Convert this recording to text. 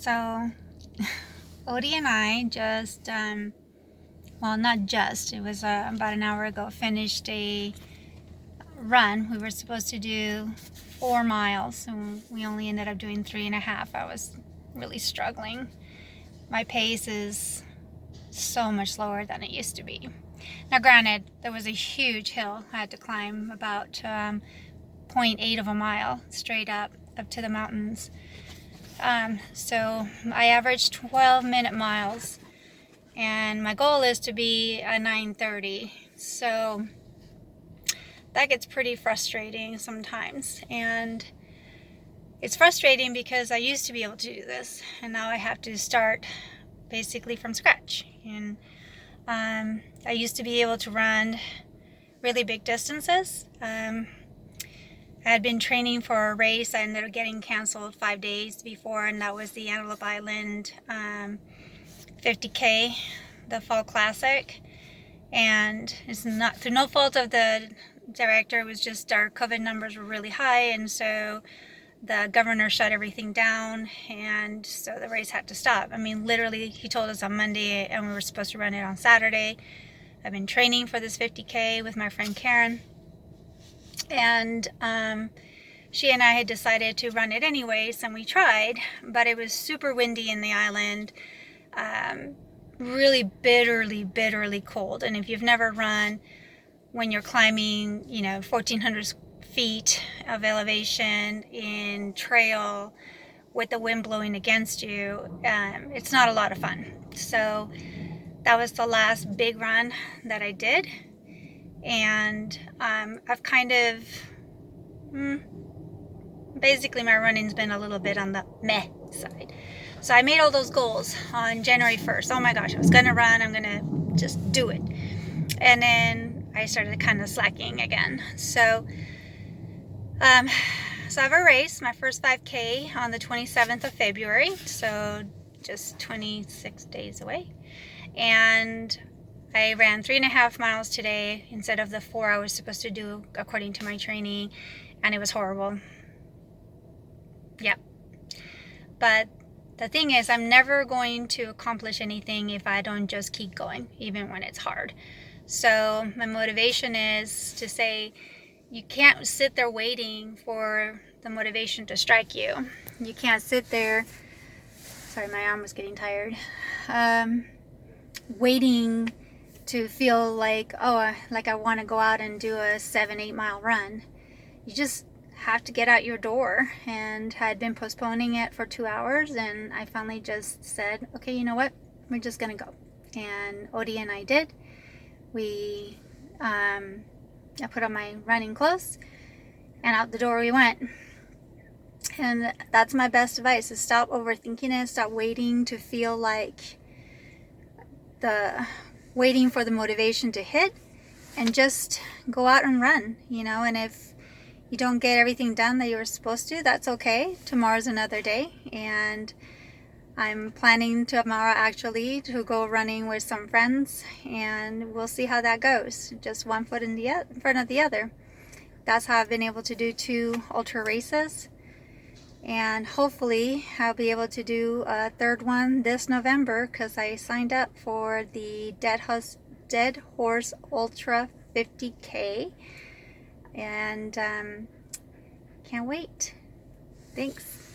So, Odie and I just, well, not just, it was about an hour ago, finished a run. We were supposed to do 4 miles, and we only ended up doing 3.5. I was really struggling. My pace is so much slower than it used to be. Now, granted, there was a huge hill I had to climb, about 0.8 of a mile straight up to the mountains. So I averaged 12-minute miles, and my goal is to be a 9:30. So that gets pretty frustrating sometimes, and it's frustrating because I used to be able to do this, and now I have to start basically from scratch. And I used to be able to run really big distances. I had been training for a race. I ended up getting canceled 5 days before, and that was the Antelope Island 50K, the Fall Classic. And it's not through no fault of the director. It was just our COVID numbers were really high, and so the governor shut everything down, and so the race had to stop. I mean, literally, he told us on Monday, and we were supposed to run it on Saturday. I've been training for this 50K with my friend Karen, and she and I had decided to run it anyways, and we tried, but it was super windy in the island, really bitterly cold. And if you've never run when you're climbing, 1,400 feet of elevation in trail with the wind blowing against you, it's not a lot of fun. So that was the last big run that I did, and I've kind of basically my running's been a little bit on the meh side. So I made all those goals on January 1st. Oh my gosh, I was gonna run, I'm gonna just do it. And then I started kind of slacking again. So so I have a race, my first 5K on the 27th of February, so just 26 days away. And I ran 3.5 miles today instead of the 4 I was supposed to do according to my training, and it was horrible. Yep. But the thing is, I'm never going to accomplish anything if I don't just keep going, even when it's hard. So my motivation is to say, you can't sit there waiting for the motivation to strike you. You can't sit there, sorry, my arm was getting tired, waiting to feel like, oh, like I want to go out and do a 7-8 mile run. You just have to get out your door. And I had been postponing it for 2 hours, and I finally just said, okay, you know what, we're just gonna go. And Odie and I did. I put on my running clothes, and out the door we went. And that's my best advice, is stop overthinking it. Stop waiting to feel like waiting for the motivation to hit, and just go out and run, and if you don't get everything done that you were supposed to, that's okay. Tomorrow's another day, and I'm planning tomorrow actually to go running with some friends, and we'll see how that goes. Just one foot in front of the other. That's how I've been able to do 2 ultra races, and hopefully I'll be able to do a third one this November, because I signed up for the Dead Horse Ultra 50K, and can't wait. Thanks.